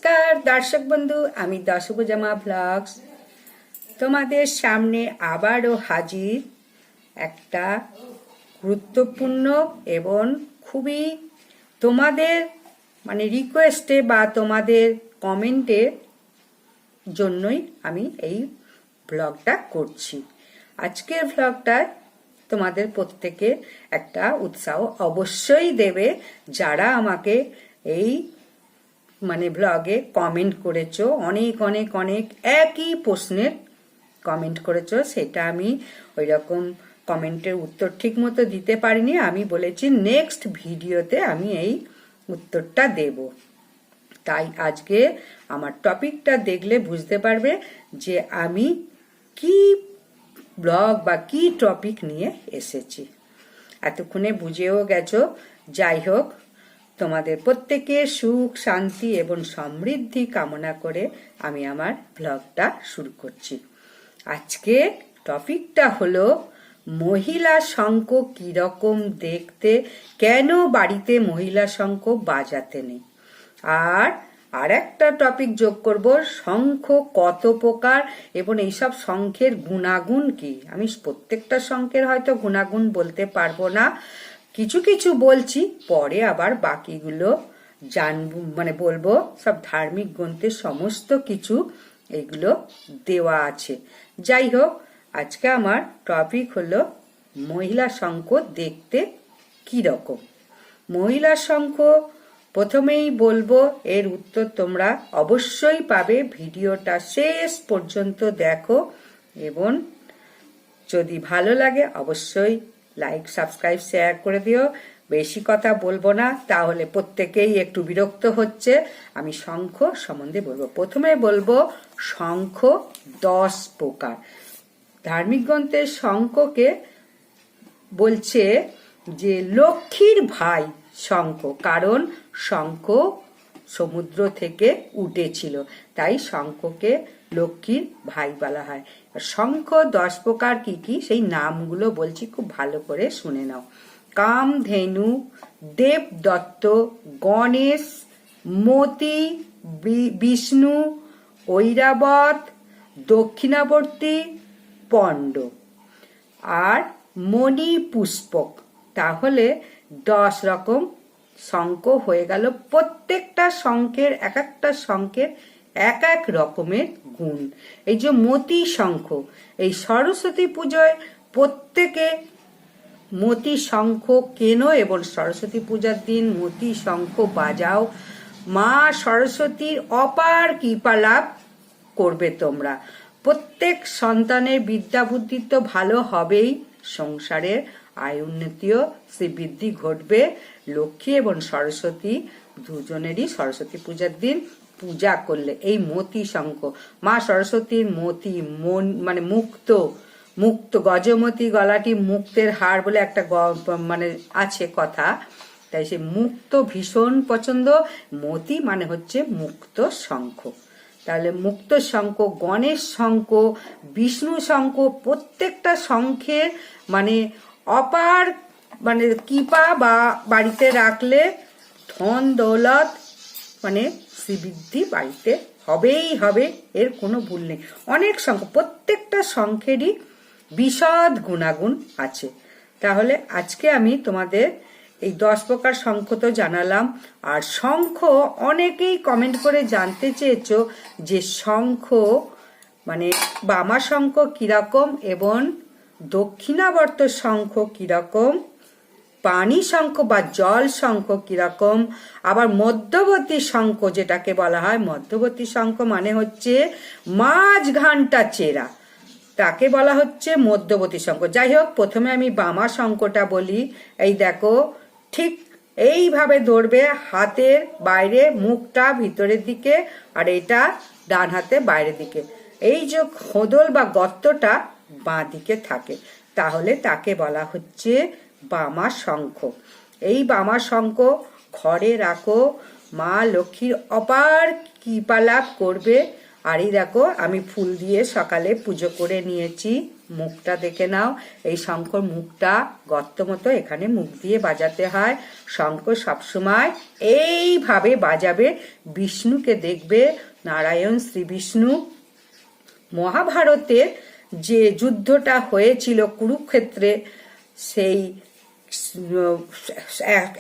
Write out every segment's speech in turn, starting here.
নমস্কার দর্শক বন্ধু, আমি দশভুজামা ব্লগস তোমাদের সামনে আবারও হাজির একটা গুরুত্বপূর্ণ এবং খুবই তোমাদের রিকোয়েস্টে বা তোমাদের কমেন্টের জন্যই আমি এই ব্লগটা করছি। আজকের ব্লগটায় তোমাদের প্রত্যেকে একটা উৎসাহ অবশ্যই দেবে, যারা আমাকে এই ব্লগে কমেন্ট করেছো, অনেক অনেক অনেক একই প্রশ্নের কমেন্ট করেছো। সেটা আমি ওই রকম কমেন্টের উত্তর ঠিক মতো দিতে পারিনি। আমি বলেছি নেক্সট ভিডিওতে আমি এই উত্তরটা দেব। তাই আজকে আমার টপিকটা দেখলে বুঝতে পারবে যে আমি কি ব্লগ বা কি টপিক নিয়ে এসেছি। এতক্ষণে বুঝেও গেছো। যাই হোক, তোমাদের প্রত্যেকের সুখ শান্তি এবং সমৃদ্ধি কামনা করে আমি আমার ব্লগটা শুরু করছি। আজকে টপিকটা হলো মহিলা শঙ্খ কিরকম দেখতে, কেন বাড়িতে মহিলা শঙ্খ বাজাতে নেই। আর একটা টপিক যোগ করব, শঙ্খ কত প্রকার এবং এইসব শঙ্খের গুণাগুণ কি। আমি প্রত্যেকটা শঙ্খের হয়তো গুণাগুণ বলতে পারবো না, কিছু কিছু বলছি, পরে আবার বাকিগুলো জানবো বলবো। সব ধার্মিক গ্রন্থে সমস্ত কিছু এগুলো দেওয়া আছে। যাই হোক, আজকে আমার টপিক হলো মহিলা শঙ্খ দেখতে কি রকম। মহিলা শঙ্খ প্রথমেই বলবো, এর উত্তর তোমরা অবশ্যই পাবে। ভিডিওটা শেষ পর্যন্ত দেখো এবং যদি ভালো লাগে অবশ্যই লাইক সাবস্ক্রাইব শেয়ার করে দিও। বেশি কথা বলবো না, তাহলে প্রত্যেকেই একটু বিরক্ত হচ্ছে। আমি শঙ্খ সম্বন্ধে বলবো। প্রথমে বলবো শঙ্খ 10 প্রকার। ধার্মিক গ্রন্থে শঙ্খকে বলছে যে লক্ষ্মীর ভাই শঙ্খ, কারণ শঙ্খ সমুদ্র থেকে উঠেছিল, তাই শঙ্খকে লক্ষ্মীর ভাই বলা হয়। শঙ্খ 10 প্রকার কি কি সেই নামগুলো বলছি, খুব ভালো করে শুনে নাও। কামধেনু, দেবদত্ত, গণেশ, মতি, বিষ্ণু, ঐরাবত, দক্ষিণাবর্তী, পণ্ড আর মণি পুষ্পক। তাহলে 10 রকম শঙ্খ হয়ে গেল। প্রত্যেকটা শঙ্খের এক একটা শঙ্খের এক এক রকমের গুণ। এই যে মতি শঙ্খ, এই সরস্বতী পুজোয় প্রত্যেকে মতি শঙ্খ কেনো এবং সরস্বতী পূজার দিন মতি শঙ্খ বাজাও। মা সরস্বতীর অপার কৃপা লাভ করবে তোমরা। প্রত্যেক সন্তানের বিদ্যা বুদ্ধি তো ভালো হবেই, সংসারের আয় উন্নতিও শ্রীবৃদ্ধি ঘটবে। লক্ষ্মী এবং সরস্বতী দুজনেরই সরস্বতী পূজার দিন পূজা করলে এই মতি শঙ্খ, মা সরস্বতীর মতি মুক্ত মুক্ত গজমতি, গলাটি মুক্তের হার বলে একটা আছে কথা, তাই সে মুক্ত ভীষণ পছন্দ। মতি হচ্ছে মুক্ত শঙ্খ। তাহলে মুক্ত শঙ্খ, গণেশ শঙ্খ, বিষ্ণু শঙ্খ, প্রত্যেকটা শঙ্খের অপার কৃপা বা বাড়িতে রাখলে ধন দৌলত শ্রীবৃদ্ধি বাড়িতে হবেই হবে, এর কোনো ভুল নেই। অনেক শঙ্খ, প্রত্যেকটা শঙ্খেরই বিশদ গুণাগুণ আছে। তাহলে আজকে আমি তোমাদের এই 10 প্রকার শঙ্খ তো জানালাম। আর শঙ্খ অনেকেই কমেন্ট করে জানতে চেয়েছো যে শঙ্খ বামা শঙ্খ কিরকম এবং দক্ষিণাবর্ত শঙ্খ কিরকম, পানি শঙ্খ বা জল শঙ্খ কিরকম, আবার মধ্যবর্তী শঙ্খ যেটাকে বলা হয়, মধ্যবর্তী শঙ্খ হচ্ছে মাঝ ঘানটা চেরা, তাকে বলা হচ্ছে মধ্যবর্তী শঙ্খ। যাই হোক, প্রথমে আমি বামা শঙ্খটা বলি। এই দেখো, ঠিক এইভাবে ধরবে, হাতের বাইরে মুখটা ভিতরের দিকে আর এটা ডান হাতে বাইরের দিকে। এই যে খোদল বা গর্তটা বাঁ দিকে থাকে, তাহলে তাকে বলা হচ্ছে বামা শঙ্খ। এই বামা শঙ্খ ঘরে রাখো, মা লক্ষ্মীর অপার কৃপা লাভ করবে। আর এই দেখো, আমি ফুল দিয়ে সকালে পুজো করে নিয়েছি। মুখটা দেখে নাও। এই শঙ্খর মুখটা গর্ত মতো, এখানে মুখ দিয়ে বাজাতে হয়। শঙ্খ সবসময় এইভাবে বাজাবে। বিষ্ণুকে দেখবে, নারায়ণ শ্রী বিষ্ণু মহাভারতের যে যুদ্ধটা হয়েছিল কুরুক্ষেত্রে, সেই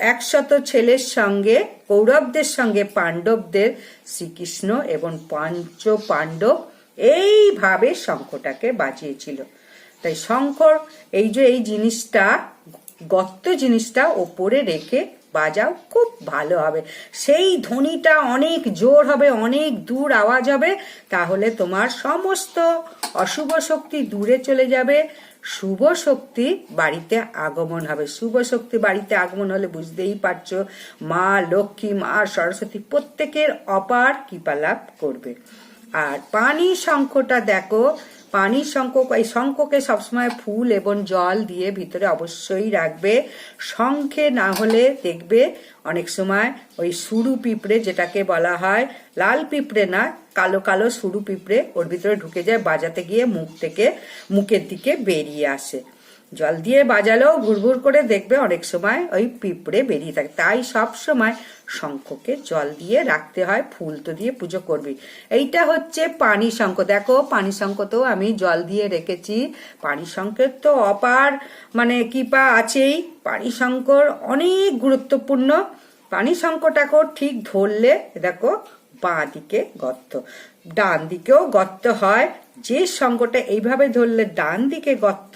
100 ছেলের সঙ্গে, কৌরবদের সঙ্গে পাণ্ডবদের, শ্রীকৃষ্ণ এবং পঞ্চ পাণ্ডব এইভাবে শঙ্খটাকে বাজিয়েছিল। তাই শঙ্খর এই জিনিসটা, গর্ত জিনিসটা ওপরে রেখে বাজাও, খুব ভালো হবে। সেই ধ্বনিটা অনেক জোর হবে, অনেক দূর আওয়াজ হবে, তাহলে তোমার সমস্ত অশুভ শক্তি দূরে চলে যাবে, শুভ শক্তি বাড়িতে আগমন হবে। শুভ শক্তি বাড়িতে আগমন হলে বুঝতেই পারছো, মা লক্ষ্মী, মা সরস্বতী প্রত্যেকের অপার কৃপা লাভ করবে। আর পানি শঙ্খটা দেখো, পানি শঙ্খ, এই শঙ্খকে সবসময় ফুল এবং জল দিয়ে ভিতরে অবশ্যই রাখবে। শঙ্খে না হলে দেখবে অনেক সময় ওই সরু পিঁপড়ে, যেটাকে বলা হয় লাল পিঁপড়ে না, কালো কালো সরু পিঁপড়ে ওর ভিতরে ঢুকে যায়, বাজাতে গিয়ে মুখের দিকে বেরিয়ে আসে। জল দিয়ে বাজালেও ঘুরঘুর করে দেখবে অনেক সময় ওই পিঁপড়ে বেরিয়ে থাকে। তাই সব সময় শঙ্খকে জল দিয়ে রাখতে হয়, ফুল তো দিয়ে পুজো করবি। এইটা হচ্ছে পানি শঙ্খ। দেখো পানি শঙ্খ তো আমি জল দিয়ে রেখেছি। পানি শঙ্খের তো অপার কৃপা আছেই। পানি শঙ্কর অনেক গুরুত্বপূর্ণ। পানি শঙ্খটাকেও ঠিক ধরলে দেখো বাঁ দিকে গর্ত, ডান দিকেও গর্ত হয়। যে শঙ্খটা এইভাবে ধরলে ডান দিকে গর্ত,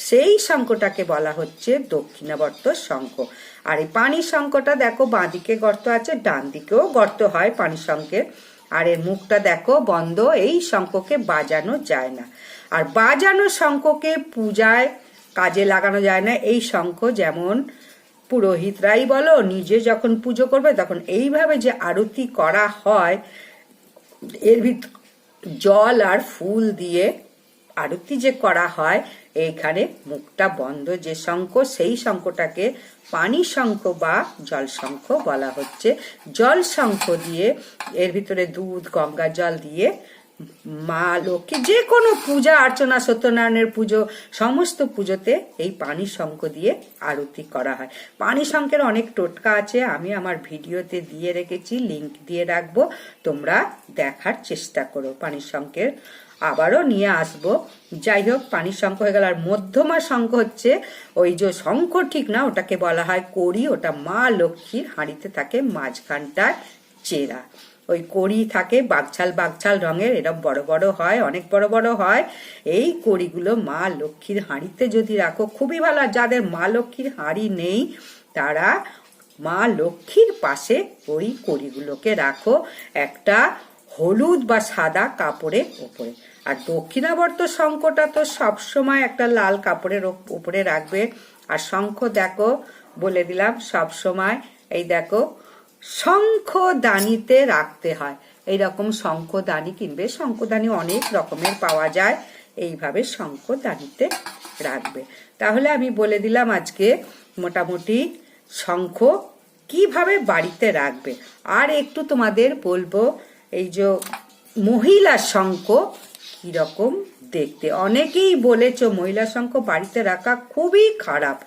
সেই শঙ্খটাকে বলা হচ্ছে দক্ষিণাবর্ত শঙ্খ। আর এই পানি শঙ্খটা দেখো বাঁ দিকে গর্ত আছে, ডান দিকেও গর্ত হয় পানি শঙ্খের। আর এর মুখটা দেখো বন্ধ। এই শঙ্খকে বাজানো যায় না। আর বাজানো শঙ্খকে পূজায় কাজে লাগানো যায় না। এই শঙ্খ যেমন পুরোহিতরাই বলো, নিজে যখন পুজো করবে তখন এইভাবে যে আরতি করা হয়, এর ভিতর জল আর ফুল দিয়ে আরতি যে করা হয়, এইখানে মুখটা বন্ধ যে শঙ্খ, সেই শঙ্খটাকে পানি শঙ্খ বা জল শঙ্খ বলা হচ্ছে। জল শঙ্খ দিয়ে এর ভিতরে দুধ, গঙ্গা জল দিয়ে মা লক্ষ্মী যে কোনো পূজা অর্চনা, সত্যনারায়ণের পুজো, সমস্ত পুজোতে এই পানি শঙ্খ দিয়ে আরতি করা হয়। পানি শঙ্খের অনেক টোটকা আছে, আমি আমার ভিডিওতে দিয়ে রেখেছি, লিংক দিয়ে রাখবো, তোমরা দেখার চেষ্টা করো। পানি শঙ্খের আবারও নিয়ে আসবো। যাই হোক, পানি শঙ্খ হয়ে গেল। আর মধ্যমা শঙ্খ হচ্ছে ওই যে শঙ্খ ঠিক না, ওটাকে বলা হয় কড়ি। ওটা মা লক্ষ্মীর হাঁড়িতে থাকে, মাঝখানটায় চেরা। ওই কড়ি থাকে বাগছাল রঙের, এরকম বড় বড় হয়, অনেক বড় বড় হয়। এই কড়িগুলো মা লক্ষ্মীর হাঁড়িতে যদি রাখো খুবই ভালো। আর যাদের মা লক্ষ্মীর হাঁড়ি নেই, তারা মা লক্ষ্মীর পাশে ওই কড়িগুলোকে রাখো একটা হলুদ বা সাদা কাপড়ের উপরে। আর দক্ষিণাবর্ত শঙ্খটা তো সবসময় একটা লাল কাপড়ের উপরে রাখবে। আর শঙ্খ দেখো, বলে দিলাম সব সময়, এই দেখো শঙ্খদানিতে রাখতে হয়। এইরকম শঙ্খদানি কিনবে, শঙ্খদানি অনেক রকমের পাওয়া যায়, এইভাবে শঙ্খদানিতে রাখবে। তাহলে আমি বলে দিলাম আজকে মোটামুটি শঙ্খ কিভাবে বাড়িতে রাখবে। আর একটু তোমাদের বলবো, এই যে মহিলা শঙ্খ কিরকম দেখতে। অনেকেই বলেছো মহিলা শঙ্খ বাড়িতে রাখা খুবই খারাপ,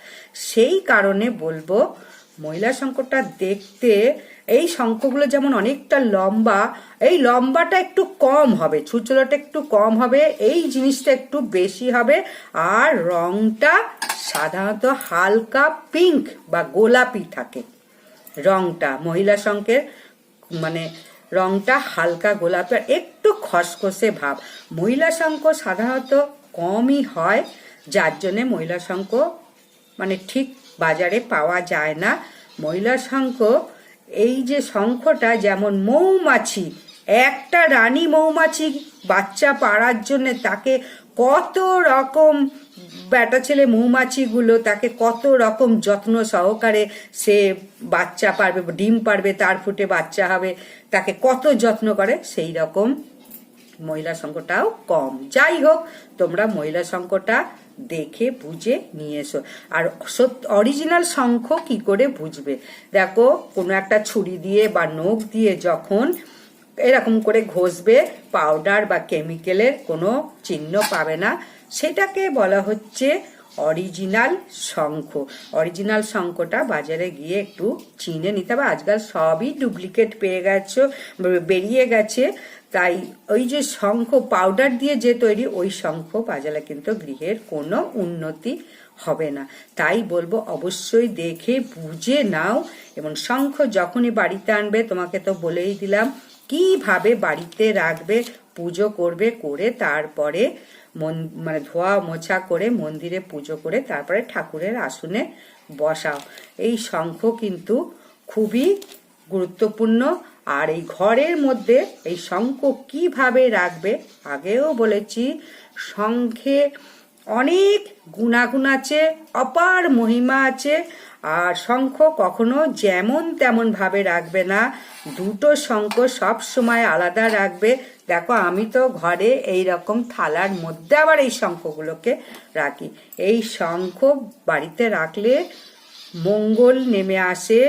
সেই কারণে বলবো মহিলা শঙ্খটা দেখতে, এই শঙ্খগুলো যেমন অনেকটা লম্বা, এই লম্বাটা একটু কম হবে, ছুচলোটা একটু কম হবে, এই জিনিসটা একটু বেশি হবে। আর রংটা সাধারণত হালকা পিঙ্ক বা গোলাপি থাকে রংটা। মহিলা শঙ্খের রংটা হালকা গোলাপি আর একটু খসখসে ভাব। মহিলা শঙ্খ সাধারণত কমই হয়, যার জন্যে মহিলা শঙ্খ ঠিক বাজারে পাওয়া যায় না। মহিলা শঙ্খ, এই যে শঙ্খটা যেমন মৌমাছি, একটা রানী মৌমাছি বাচ্চা পাড়ার জন্য তাকে কত রকম, বেটা ছেলে মৌমাছিগুলো তাকে কত রকম যত্ন সহকারে সে বাচ্চা পারবে, ডিম পারবে, তার ফুটে বাচ্চা হবে, তাকে কত যত্ন করে, সেই রকম মহিলা শঙ্খটাও কম। যাই হোক, তোমরা মহিলা শঙ্খটা দেখে বুঝে নিয়ে এসো। আর অরিজিনাল শঙ্খ কি করে বুঝবে, দেখো কোনো একটা ছুরি দিয়ে বা নখ দিয়ে যখন এরকম করে ঘষবে, পাউডার বা কেমিক্যালের কোনো চিহ্ন পাবে না। সেটাকে বলা হচ্ছে অরিজিনাল শঙ্খ। অরিজিনাল শঙ্খটা বাজারে গিয়ে একটু চিনে নিতে হবে। আজকাল সবই ডুপ্লিকেট বেরিয়ে গেছে, তাই ওই যে শঙ্খ পাউডার দিয়ে যে তৈরি ওই শঙ্খ বাজালে কিন্তু গৃহের কোনো উন্নতি হবে না। তাই বলবো অবশ্যই দেখে বুঝে নাও। এবং শঙ্খ যখনই বাড়িতে আনবে, তোমাকে তো বলেই দিলাম কিভাবে বাড়িতে রাখবে, পুজো করবে, করে তারপরে মানে ধোয়া মোছা করে মন্দিরে পুজো করে তারপরে ঠাকুরের আসনে বসাও। এই শঙ্খ কিন্তু খুবই গুরুত্বপূর্ণ। আর এই ঘরের মধ্যে এই শঙ্খ কিভাবে রাখবে, আগেও বলেছি শঙ্খে অনেক গুণাগুণ আছে, অপার মহিমা আছে। আর শঙ্খ কখনো যেমন তেমন ভাবে রাখবে না, দুটো শঙ্খ সব সময় আলাদা রাখবে। দেখো আমি তো ঘরে এই রকম থালার মধ্যে আবার এই শঙ্খগুলোকে রাখি। এই শঙ্খ বাড়িতে রাখলে মঙ্গল নেমে আসে।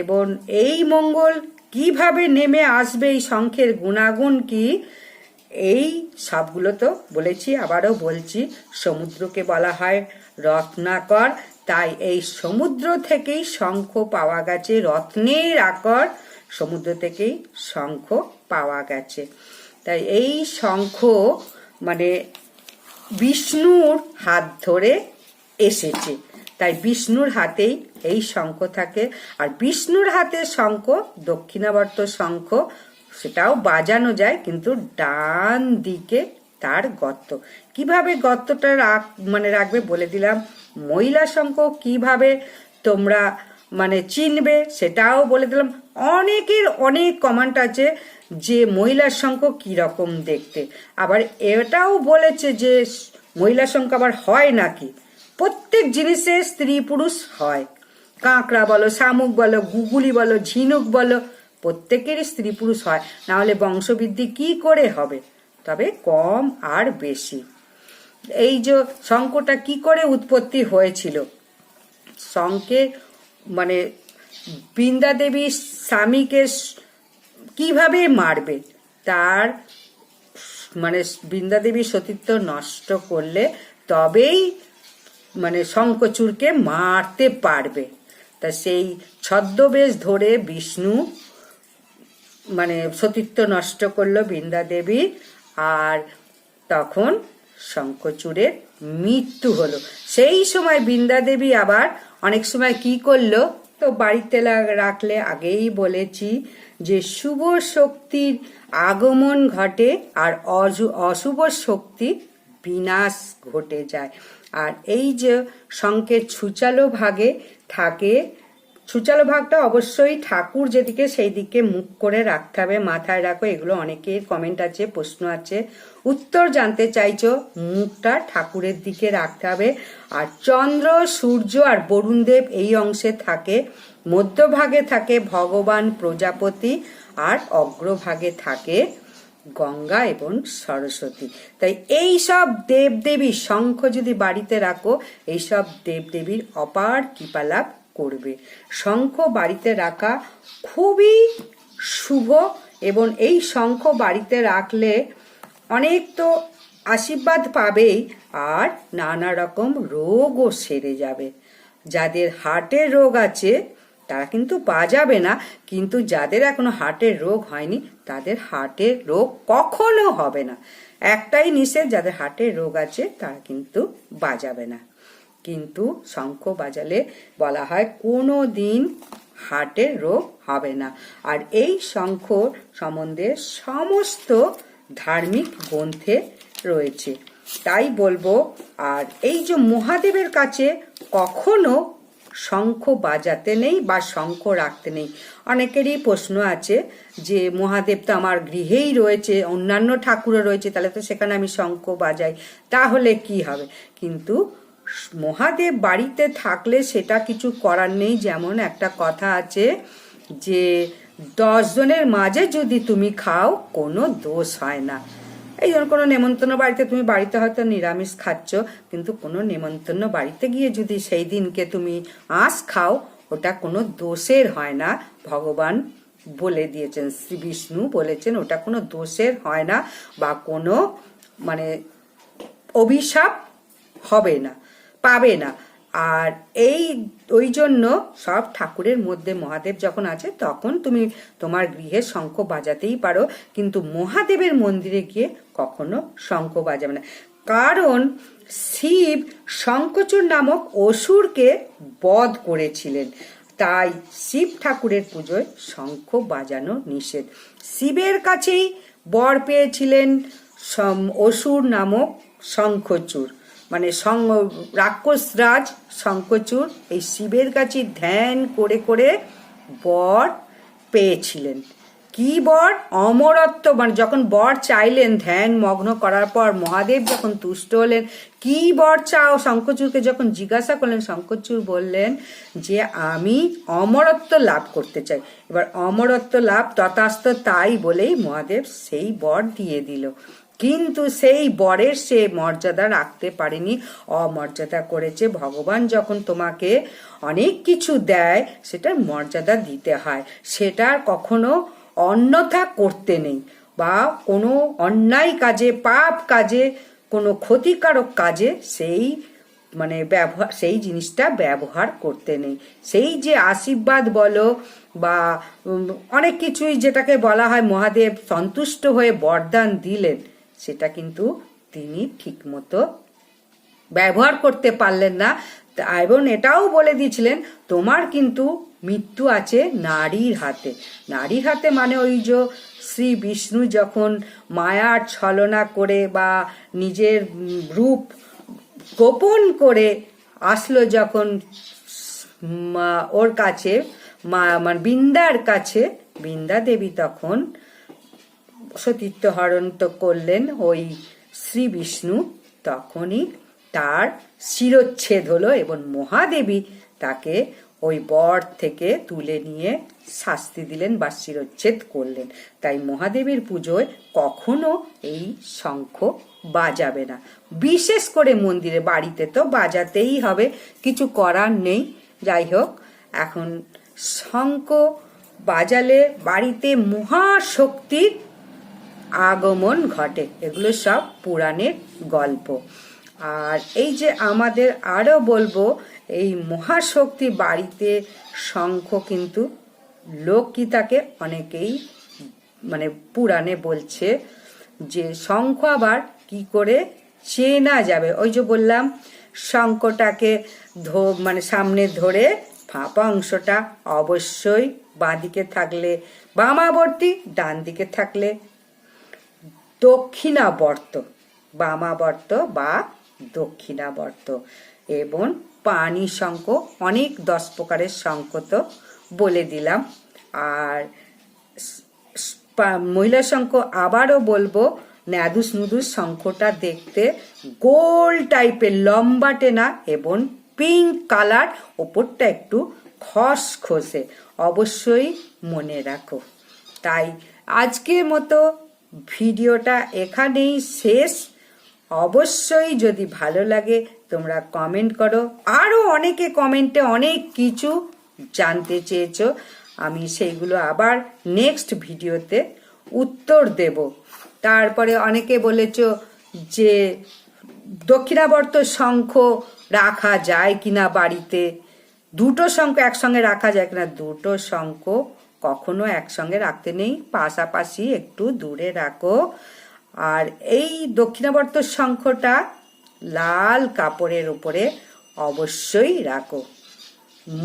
এবং এই মঙ্গল কিভাবে নেমে আসবে, এই শঙ্খের গুণাগুণ কি, এই সবগুলো তো বলেছি, আবারও বলছি। সমুদ্রকে বলা হয় রত্নাকর, তাই এই সমুদ্র থেকেই শঙ্খ পাওয়া গেছে, রত্নের আকর সমুদ্র থেকেই শঙ্খ পাওয়া গেছে। তাই এই শঙ্খ মানে বিষ্ণুর হাত ধরে এসেছে, তাই বিষ্ণুর হাতেই এই শঙ্খ থাকে। আর বিষ্ণুর হাতে শঙ্খ দক্ষিণাবর্ত শঙ্খ, সেটাও বাজানো যায়, কিন্তু ডান দিকে তার গর্ত। কিভাবে গর্তটা রাখবে বলে দিলাম। মহিলা শঙ্খ কিভাবে তোমরা চিনবে সেটাও বলে দিলাম। অনেকের অনেক কমেন্ট আছে যে মহিলার শঙ্খ কিরকম দেখতে, আবার এটাও বলেছে যে মহিলা শঙ্খ আবার হয় নাকি। প্রত্যেক জিনিসে স্ত্রী পুরুষ হয়, কাঁকড়া বলো, শামুক বলো, গুগুলি বলো, ঝিনুক বলো, প্রত্যেকেরই স্ত্রী পুরুষ হয়, না হলে বংশবৃদ্ধি কি করে হবে। তবে কম আর বেশি। এই যে শঙ্খটা কি করে উৎপত্তি হয়েছিল, শঙ্খে বৃন্দা দেবী স্বামীকে কিভাবে মারবে, তার বৃন্দা দেবী সতীত্ব নষ্ট করলে তবেই শঙ্খচূড়কে মারতে পারবে। তা সেই ছদ্মবেশ ধরে বিষ্ণু সতীত্ব নষ্ট করলো বৃন্দা দেবী, আর তখন শঙ্খচূড়ের মৃত্যু হলো। সেই সময় বৃন্দা দেবী আবার অনেক সময় কি করলো, তো বাড়িতে রাখলে আগেই বলেছি যে শুভ শক্তির আগমন ঘটে আর অশুভ শক্তির বিনাশ ঘটে যায়। আর এই যে শঙ্খের ছুচালো ভাগে থাকে, ছুচালো ভাগটা অবশ্যই ঠাকুর যেদিকে সেই দিকে মুখ করে রাখতে হবে, মাথায় রাখো। এগুলো অনেকের কমেন্ট আছে, প্রশ্ন আছে, উত্তর জানতে চাইছো। মুখটা ঠাকুরের দিকে রাখতে হবে। আর চন্দ্র, সূর্য আর বরুণদেব এই অংশে থাকে। মধ্যভাগে থাকে ভগবান প্রজাপতি, আর অগ্রভাগে থাকে গঙ্গা এবং সরস্বতী। তাই এই সব দেবদেবী শঙ্খ যদি বাড়িতে রাখো, এইসব দেবদেবীর অপার কৃপালাভ করবে। শঙ্খ বাড়িতে রাখা খুবই শুভ, এবং এই শঙ্খ বাড়িতে রাখলে অনেক তো আশীর্বাদ পাবেই, আর নানা রকম রোগও সেরে যাবে। যাদের হার্টের রোগ আছে তারা কিন্তু বাজাবে না, কিন্তু যাদের এখনো হার্টের রোগ হয়নি তাদের হার্টের রোগ কখনো হবে না। একটাই নিষেধ, যাদের হার্টের রোগ আছে তারা কিন্তু বাজাবে না। কিন্তু শঙ্খ বাজালে বলা হয় কোনো দিন হার্টের রোগ হবে না। আর এই শঙ্খ সম্বন্ধে সমস্ত ধার্মিক গ্রন্থে রয়েছে, তাই বলবো। আর এই যে মহাদেবের কাছে কখনো শঙ্খ বাজাতে নেই বা শঙ্খ রাখতে নেই। অনেকেরই প্রশ্ন আছে যে মহাদেব তো আমার গৃহেই রয়েছে, অন্যান্য ঠাকুরও রয়েছে, তাহলে তো সেখানে আমি শঙ্খ বাজাই, তাহলে কি হবে। কিন্তু মহাদেব বাড়িতে থাকলে সেটা কিছু করার নেই। যেমন একটা কথা আছে যে 10 জনের মাঝে যদি তুমি খাও কোনো দোষ হয় না। এই জন্য কোনো নেমন্তন্ন বাড়িতে, তুমি বাড়িতে হয়তো নিরামিষ খাচ্ছ, কিন্তু কোনো নেমন্তন্ন বাড়িতে গিয়ে যদি সেই দিনকে তুমি আঁশ খাও, ওটা কোনো দোষের হয় না। ভগবান বলে দিয়েছেন, শ্রী বিষ্ণু বলেছেন ওটা কোনো দোষের হয় না, বা কোনো অভিশাপ হবে না, পাবে না। আর ওই জন্য সব ঠাকুরের মধ্যে মহাদেব যখন আছে তখন তুমি তোমার গৃহে শঙ্খ বাজাতেই পারো, কিন্তু মহাদেবের মন্দিরে গিয়ে কখনো শঙ্খ বাজাবে না। কারণ শিব শঙ্খচূড় নামক অসুরকে বধ করেছিলেন, তাই শিব ঠাকুরের পুজোয় শঙ্খ বাজানো নিষেধ। শিবের কাছেই বর পেয়েছিলেন অসুর নামক শঙ্খচূড়, মানে রাক্ষসরাজ শঙ্খচূড় এই শিবের কাছে ধ্যান করে করে বর পেয়েছিলেন। কি বর? অমরত্ব। মানে যখন বর চাইলেন, ধ্যান মগ্ন করার পর মহাদেব যখন তুষ্ট হলেন, কি বর চাও শঙ্খচূড়কে যখন জিজ্ঞাসা করলেন, শঙ্খচূড় বললেন যে আমি অমরত্ব লাভ করতে চাই। এবার অমরত্ব লাভ তথাস্তু তাই বলেই মহাদেব সেই বর দিয়ে দিল, কিন্তু সেই বরের সে মর্যাদা রাখতে পারেনি, অমর্যাদা করেছে। ভগবান যখন তোমাকে অনেক কিছু দেয় সেটার মর্যাদা দিতে হয়, সেটার কখনো অন্যথা করতে নেই, বা কোনো অন্যায় কাজে, পাপ কাজে, কোনো ক্ষতিকারক কাজে সেই জিনিসটা ব্যবহার করতে নেই। সেই যে আশীর্বাদ বলো বা অনেক কিছুই যেটাকে বলা হয় মহাদেব সন্তুষ্ট হয়ে বরদান দিলেন, সেটা কিন্তু তিনি ঠিকমতো ব্যবহার করতে পারলেন না। এবং এটাও বলে দিয়েছিলেন তোমার কিন্তু মৃত্যু আছে নারীর হাতে। নারীর হাতে মানে ওই যে শ্রী বিষ্ণু যখন মায়ার ছলনা করে বা নিজের রূপ গোপন করে আসলো যখন ওর কাছে, মানে বৃন্দার কাছে, বৃন্দা দেবী তখন সতীত্ব হরণ তো করলেন ওই শ্রী বিষ্ণু, তখনই তার শিরচ্ছেদ হলো এবং মহাদেবী তাকে ওই বর থেকে তুলে নিয়ে শাস্তি দিলেন বা শিরচ্ছেদ করলেন। তাই মহাদেবীর পুজোয় কখনো এই শঙ্খ বাজাবে না, বিশেষ করে মন্দিরে। বাড়িতে তো বাজাতেই হবে, কিছু করার নেই। যাই হোক, এখন শঙ্খ বাজালে বাড়িতে মহাশক্তির আগমন ঘটে, এগুলো সব পুরাণের গল্প। আর এই যে আমাদের আরো বলবো, এই মহাশক্তি বাড়িতে শঙ্খ কিন্তু লোকগীতাকে অনেকেই মানে পুরাণে বলছে যে শঙ্খ আবার কি করে চেনা যাবে। ওই যে বললাম শঙ্খটাকে মানে সামনে ধরে ফাঁপা অংশটা অবশ্যই বাঁ দিকে থাকলে বামাবর্তী, ডান দিকে থাকলে দক্ষিণাবর্ত, বামাবর্ত বা দক্ষিণাবর্ত। এবং পানি শঙ্খ, অনেক 10 প্রকারের শঙ্খ তো বলে দিলাম। আর মহিলা শঙ্খ আবারও বলবো, ন্যাদুস নুদুস শঙ্খটা দেখতে গোল টাইপের, লম্বাটে না, এবং পিঙ্ক কালার, ওপরটা একটু খসখসে, অবশ্যই মনে রাখো। তাই আজকের মতো ভিডিওটা এখানেই শেষ। অবশ্যই যদি ভালো লাগে তোমরা কমেন্ট করো, আরো অনেকে কমেন্টে অনেক কিছু জানতে চেয়েছো, আমি সেইগুলো আবার নেক্সট ভিডিওতে উত্তর দেব। তারপরে অনেকে বলেছো যে দক্ষিণাবর্ত শঙ্খ রাখা যায় কিনা বাড়িতে, দুটো শঙ্খ একসঙ্গে রাখা যায় কিনা। দুটো শঙ্খ কখনো একসঙ্গে রাখতে নেই, পাশাপাশি একটু দূরে রাখো। আর এই দক্ষিণাবর্ত শঙ্খটা লাল কাপড়ের উপরে অবশ্যই রাখো।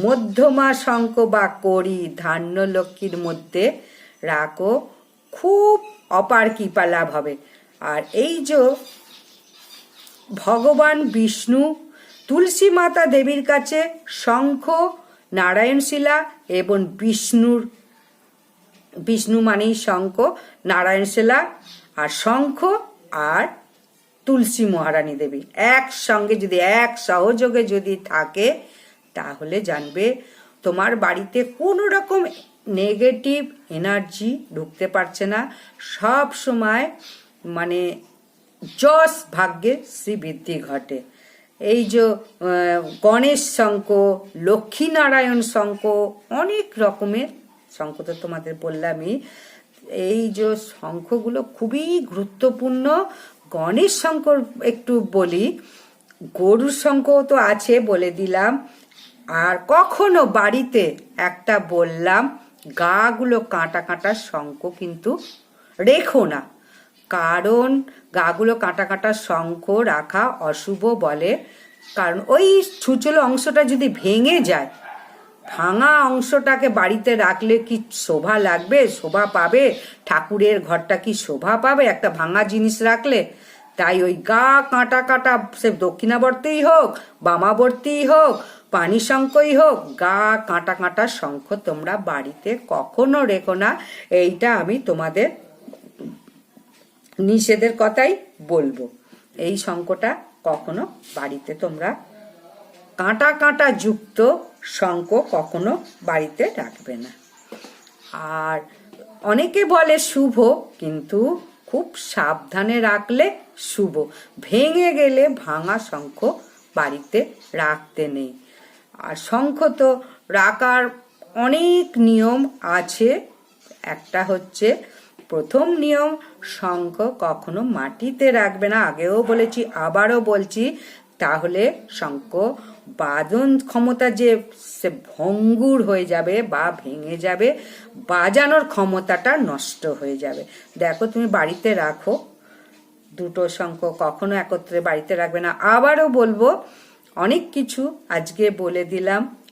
মধ্যমা শঙ্খ বা কড়ি ধান্য লক্ষ্মীর মধ্যে রাখো, খুব অপার কৃপা লাভ হবে। আর এই যে ভগবান বিষ্ণু তুলসী মাতা দেবীর কাছে শঙ্খ, নারায়ণ শিলা এবং বিষ্ণু মানেই শঙ্খ, নারায়ণ শিলা আর শঙ্খ আর তুলসী মহারানী দেবী একসঙ্গে যদি এক সহযোগে যদি থাকে, তাহলে জানবে তোমার বাড়িতে কোনো রকম নেগেটিভ এনার্জি ঢুকতে পারছে না। সব সময় মানে যশ ভাগ্যে শ্রীবৃদ্ধি ঘটে। এই যে গণেশ শঙ্খ, লক্ষ্মীনারায়ণ শঙ্খ, অনেক রকমের শঙ্খ তো তোমাদের বললামই। এই যে শঙ্খগুলো খুবই গুরুত্বপূর্ণ গণেশ শঙ্খ একটু বলি, গরুর শঙ্খ তো আছে বলে দিলাম। আর কখনো বাড়িতে একটা বললাম, গাগুলো কাঁটা কাঁটা শঙ্খ কিন্তু রেখো না, কারণ গাগুলো কাঁটা কাঁটা শঙ্খ রাখা অশুভ বলে। কারণ ওই ছুচলো অংশটা যদি ভেঙে যায়, ভাঙা অংশটাকে বাড়িতে রাখলে কি শোভা লাগবে, শোভা পাবে? ঠাকুরের ঘরটা কি শোভা পাবে একটা ভাঙা জিনিস রাখলে? তাই ওই গা কাঁটা কাঁটা, সে দক্ষিণাবর্তেই হোক বামাবর্তেই হোক পানি শঙ্খই হোক, গা কাঁটা কাঁটা শঙ্খ তোমরা বাড়িতে কখনো রেখো না। এইটা আমি তোমাদের নিষেধের কথাই বলবো। এই শঙ্খটা কখনো বাড়িতে তোমরা, কাঁটা কাঁটা যুক্ত শঙ্খ কখনো বাড়িতে রাখবে না। আর অনেকে বলে শুভ, কিন্তু খুব সাবধানে রাখলে শুভ। ভেঙে গেলে ভাঙা শঙ্খ বাড়িতে রাখতে নেই। আর শঙ্খ তো রাখার অনেক নিয়ম আছে। একটা হচ্ছে, প্রথম নিয়ম, শঙ্খ কখনো মাটিতে রাখবে না। আগেও বলেছি, আবারও বলছি, তাহলে শঙ্খ বাদন ক্ষমতা যে সে ভঙ্গুর হয়ে যাবে বা ভেঙে যাবে, বাজানোর ক্ষমতাটা নষ্ট হয়ে যাবে। দেখো তুমি বাড়িতে রাখো, দুটো শঙ্খ কখনো একত্রে বাড়িতে রাখবে না। আবারও বলবো, অনেক কিছু আজকে বলে দিলাম।